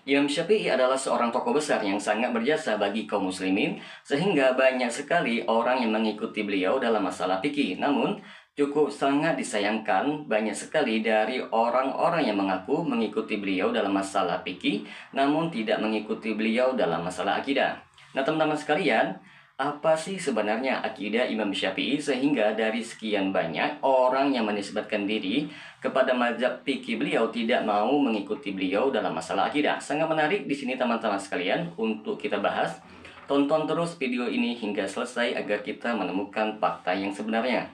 Imam Syafi'i adalah seorang tokoh besar yang sangat berjasa bagi kaum muslimin, sehingga banyak sekali orang yang mengikuti beliau dalam masalah fikih. Namun, cukup sangat disayangkan banyak sekali dari orang-orang yang mengaku mengikuti beliau dalam masalah fikih, namun tidak mengikuti beliau dalam masalah akidah. Nah, teman-teman sekalian, apa sih sebenarnya akidah Imam Syafi'i sehingga dari sekian banyak orang yang menisbatkan diri kepada mazhab fikih beliau tidak mau mengikuti beliau dalam masalah akidah? Sangat menarik di sini teman-teman sekalian untuk kita bahas. Tonton terus video ini hingga selesai agar kita menemukan fakta yang sebenarnya.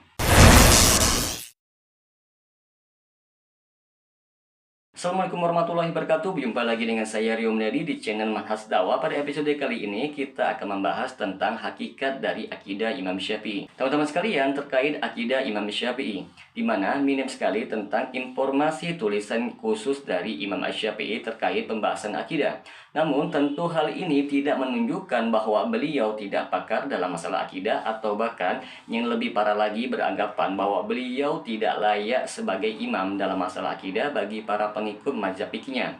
Assalamualaikum warahmatullahi wabarakatuh. Jumpa lagi dengan saya Rio Mnedi di channel Manhaj Dakwah. Pada episode kali ini kita akan membahas tentang hakikat dari akidah Imam Syafi'i. Teman-teman sekalian, terkait akidah Imam Syafi'i, di mana minim sekali tentang informasi tulisan khusus dari Imam Syafi'i terkait pembahasan akidah. Namun tentu hal ini tidak menunjukkan bahwa beliau tidak pakar dalam masalah akidah, atau bahkan yang lebih parah lagi beranggapan bahwa beliau tidak layak sebagai imam dalam masalah akidah bagi para pengikut mazhab fikihnya.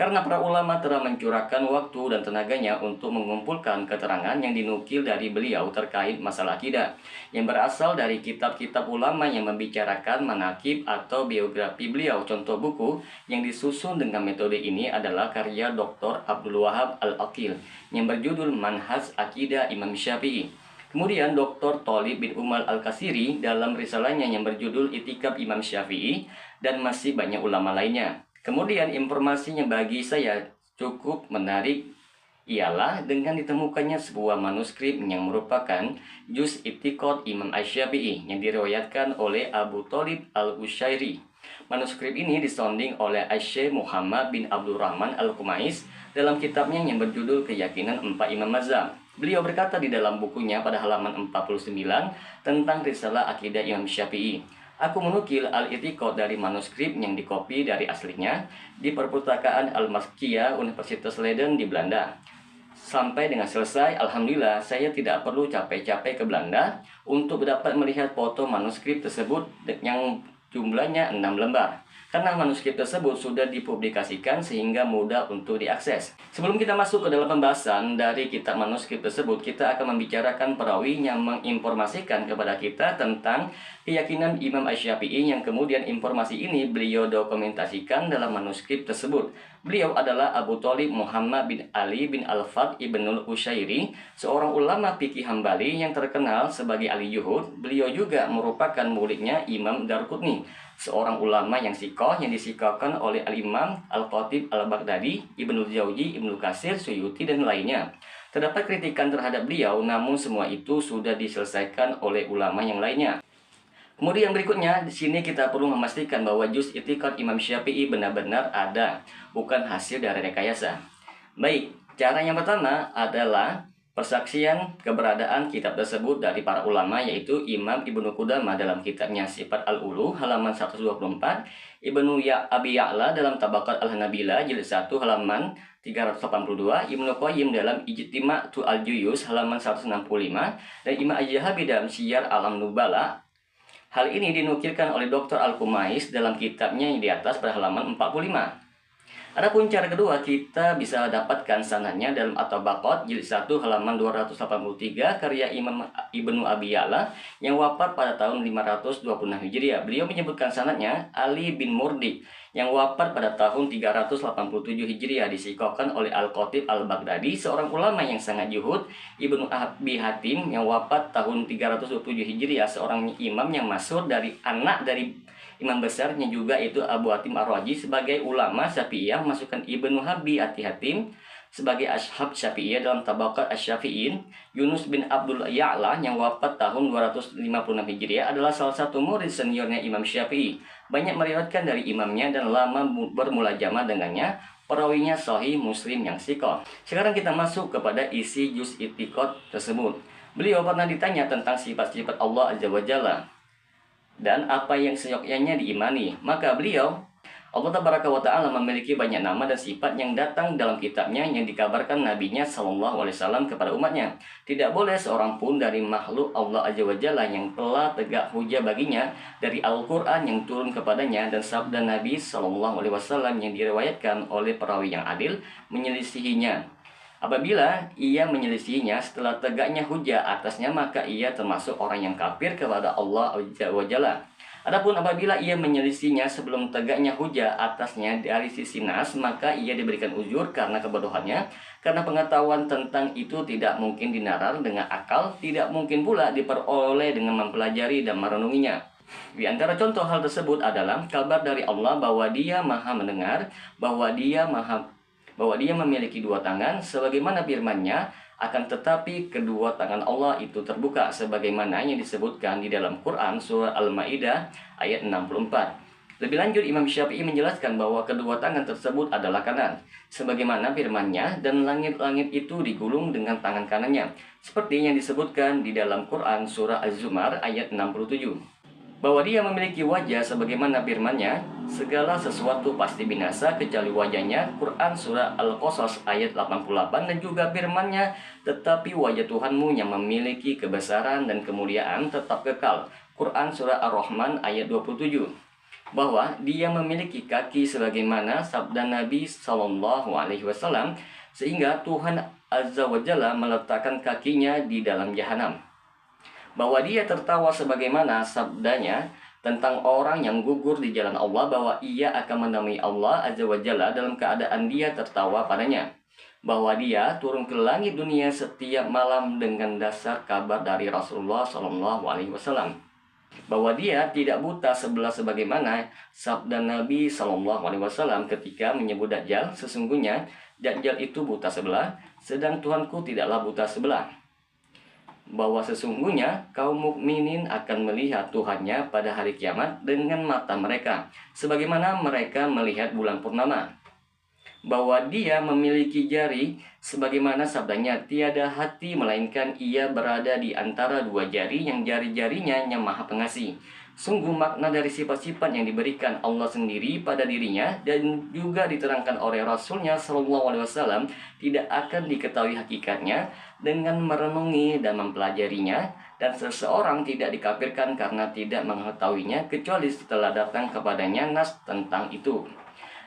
Karena para ulama telah mencurahkan waktu dan tenaganya untuk mengumpulkan keterangan yang dinukil dari beliau terkait masalah akidah, yang berasal dari kitab-kitab ulama yang membicarakan manaqib atau biografi beliau. Contoh buku yang disusun dengan metode ini adalah karya Dr. Abdul Wahab Al-Aqil yang berjudul Manhaj Akidah Imam Syafi'i. Kemudian Dr. Thalib bin Umar Al-Kasiri dalam risalahnya yang berjudul Itikaf Imam Syafi'i, dan masih banyak ulama lainnya. Kemudian informasinya bagi saya cukup menarik ialah dengan ditemukannya sebuah manuskrip yang merupakan Juz I'tiqad Imam Asy-Syafi'i yang diriwayatkan oleh Abu Thalib Al-Qushairi. Manuskrip ini disonding oleh Syekh Muhammad bin Abdul Rahman Al-Kumais dalam kitabnya yang berjudul Keyakinan Empat Imam Mazhab. Beliau berkata di dalam bukunya pada halaman 49 tentang risalah akidah Imam Syafi'i. Aku menukil Al-I'tiqad dari manuskrip yang dikopi dari aslinya di perpustakaan Al-Maskiyah Universitas Leiden di Belanda. Sampai dengan selesai, alhamdulillah saya tidak perlu capek-capek ke Belanda untuk dapat melihat foto manuskrip tersebut yang jumlahnya 6 lembar. Karena manuskrip tersebut sudah dipublikasikan sehingga mudah untuk diakses. Sebelum kita masuk ke dalam pembahasan dari kitab manuskrip tersebut, kita akan membicarakan perawi yang menginformasikan kepada kita tentang keyakinan Imam Asy-Syafi'i, yang kemudian informasi ini beliau dokumentasikan dalam manuskrip tersebut. Beliau adalah Abu Thalib Muhammad bin Ali bin Al-Fadl Ibnul Qushairi, seorang ulama fikih Hambali yang terkenal sebagai Ali Juhud. Beliau juga merupakan muridnya Imam Darqutni, seorang ulama yang sikoh yang disikohkan oleh Al-Imam Al-Khatib Al-Baghdadi, Ibnul Jauzi, Ibnu Katsir, Suyuti, dan lainnya. Terdapat kritikan terhadap beliau, namun semua itu sudah diselesaikan oleh ulama yang lainnya. Kemudian berikutnya, di sini kita perlu memastikan bahwa Juz I'tiqad Imam Syafi'i benar-benar ada, bukan hasil dari rekayasa. Baik, cara yang pertama adalah persaksian keberadaan kitab tersebut dari para ulama, yaitu Imam Ibnu Qudamah dalam kitabnya Sifat Al-Ulu halaman 124, Ibnu Abi Ya'la dalam Tabaqat Al-Hanabila jilid 1 halaman 382, Ibnu Qayyim dalam Ijtima'u Al-Juyuz halaman 165, dan Imam Az-Zahabi dalam Syiar Alam Nubala. Hal ini dinukilkan oleh Dr. Al-Kumais dalam kitabnya yang di atas pada halaman 45. Adapun cara kedua, kita bisa dapatkan sanadnya dalam At-Tabaqat jilid 1 halaman 283 karya Imam Ibnu Abi Ya'la yang wafat pada tahun 526 Hijriah. Beliau menyebutkan sanadnya Ali bin Murdi yang wafat pada tahun 387 Hijriah, disikohkan oleh Al-Khatib Al-Baghdadi, seorang ulama yang sangat juhud. Ibnu Abi Hatim yang wafat tahun 327 Hijriah, seorang imam yang masyhur dari anak dari imam besarnya juga, itu Abu Hatim Ar-Razi. Sebagai ulama Syafi'iyah masukkan Ibnu Abi Hatim sebagai ashab Syafi'iyah dalam Tabaqat Asy-Syafi'in. Yunus bin Abdul Ya'la yang wafat tahun 256 Hijriah adalah salah satu murid seniornya Imam Syafi'i. Banyak meriwayatkan dari imamnya dan lama bermulajamah dengannya. Perawinya Sahih Muslim yang sikoh. Sekarang kita masuk kepada isi Juz I'tiqad tersebut. Beliau pernah ditanya tentang sifat-sifat Allah Azza wa Jalla dan apa yang seyogyanya diimani. Maka beliau Allah Tabaraka wa Ta'ala memiliki banyak nama dan sifat yang datang dalam kitabnya yang dikabarkan nabinya Shallallahu Alaihi Wasallam kepada umatnya. Tidak boleh seorang pun dari makhluk Allah Azza wa Jalla yang telah tegak hujah baginya dari Al-Quran yang turun kepadanya dan sabda Nabi Shallallahu Alaihi Wasallam yang diriwayatkan oleh perawi yang adil menyelisihinya. Apabila ia menyelisihinya setelah tegaknya hujah atasnya, maka ia termasuk orang yang kafir kepada Allah Azza wa Jalla. Adapun apabila ia menyelisihinya sebelum tegaknya hujah atasnya dari sisi nas, maka ia diberikan uzur karena kebodohannya, karena pengetahuan tentang itu tidak mungkin dinalar dengan akal, tidak mungkin pula diperoleh dengan mempelajari dan merenunginya. Di antara contoh hal tersebut adalah kabar dari Allah bahwa Dia Maha mendengar, bahwa Dia memiliki dua tangan, sebagaimana firman-Nya, akan tetapi kedua tangan Allah itu terbuka, sebagaimana yang disebutkan di dalam Quran surah Al-Maidah ayat 64. Lebih lanjut, Imam Syafi'i menjelaskan bahwa kedua tangan tersebut adalah kanan, sebagaimana firman-Nya, dan langit-langit itu digulung dengan tangan kanannya, seperti yang disebutkan di dalam Quran surah Az-Zumar ayat 67. Bahwa Dia memiliki wajah sebagaimana firman-Nya, segala sesuatu pasti binasa kecuali wajahnya, Quran surah Al-Qasas ayat 88, dan juga firman-Nya, tetapi wajah Tuhanmu yang memiliki kebesaran dan kemuliaan tetap kekal, Quran surah Ar-Rahman ayat 27. Bahwa Dia memiliki kaki sebagaimana sabda Nabi Shallallahu Alaihi Wasallam, sehingga Tuhan Azza wa Jalla meletakkan kakinya di dalam jahanam. Bahwa Dia tertawa sebagaimana sabdanya tentang orang yang gugur di jalan Allah, bahwa ia akan menemui Allah Azza wa Jalla dalam keadaan Dia tertawa padanya. Bahwa Dia turun ke langit dunia setiap malam dengan dasar kabar dari Rasulullah Shallallahu Alaihi Wasallam. Bahwa Dia tidak buta sebelah sebagaimana sabda Nabi Shallallahu Alaihi Wasallam ketika menyebut Dajjal, sesungguhnya Dajjal itu buta sebelah, sedang Tuhanku tidaklah buta sebelah. Bahwa sesungguhnya kaum mukminin akan melihat Tuhannya pada hari kiamat dengan mata mereka, sebagaimana mereka melihat bulan purnama. Bahwa Dia memiliki jari, sebagaimana sabdanya, tiada hati melainkan ia berada di antara dua jari, yang jari-jarinya yang maha pengasih. Sungguh makna dari sifat-sifat yang diberikan Allah sendiri pada dirinya dan juga diterangkan oleh Rasulnya Shallallahu Alaihi Wasallam tidak akan diketahui hakikatnya dengan merenungi dan mempelajarinya, dan seseorang tidak dikafirkan karena tidak mengetahuinya kecuali setelah datang kepadanya nas tentang itu.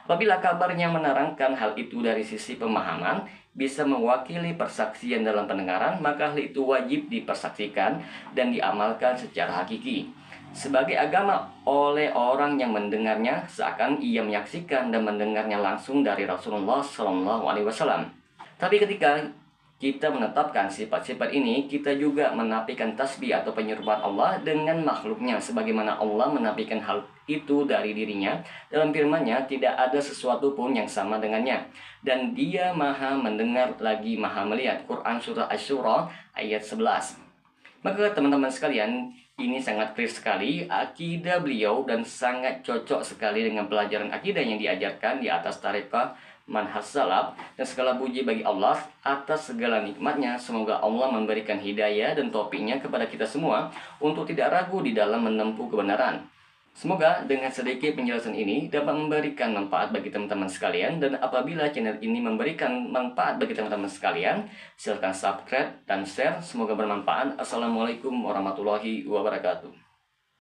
Apabila kabarnya menerangkan hal itu dari sisi pemahaman, bisa mewakili persaksian dalam pendengaran, maka hal itu wajib dipersaksikan dan diamalkan secara hakiki sebagai agama oleh orang yang mendengarnya, seakan ia menyaksikan dan mendengarnya langsung dari Rasulullah Shallallahu Alaihi Wasallam. Tapi ketika kita menetapkan sifat-sifat ini, kita juga menafikan tasbih atau penyerupaan Allah dengan makhluknya, sebagaimana Allah menafikan hal itu dari dirinya. Dalam firman-Nya, tidak ada sesuatu pun yang sama dengannya, dan Dia maha mendengar lagi maha melihat, Quran surah Asy-Syura ayat 11. Maka teman-teman sekalian, ini sangat clear sekali akidah beliau dan sangat cocok sekali dengan pelajaran akidah yang diajarkan di atas tarekat manhaj salaf, dan segala puji bagi Allah atas segala nikmatnya. Semoga Allah memberikan hidayah dan taufiknya kepada kita semua untuk tidak ragu di dalam menempuh kebenaran. Semoga dengan sedikit penjelasan ini dapat memberikan manfaat bagi teman-teman sekalian, dan apabila channel ini memberikan manfaat bagi teman-teman sekalian, silahkan subscribe dan share. Semoga bermanfaat. Assalamualaikum warahmatullahi wabarakatuh.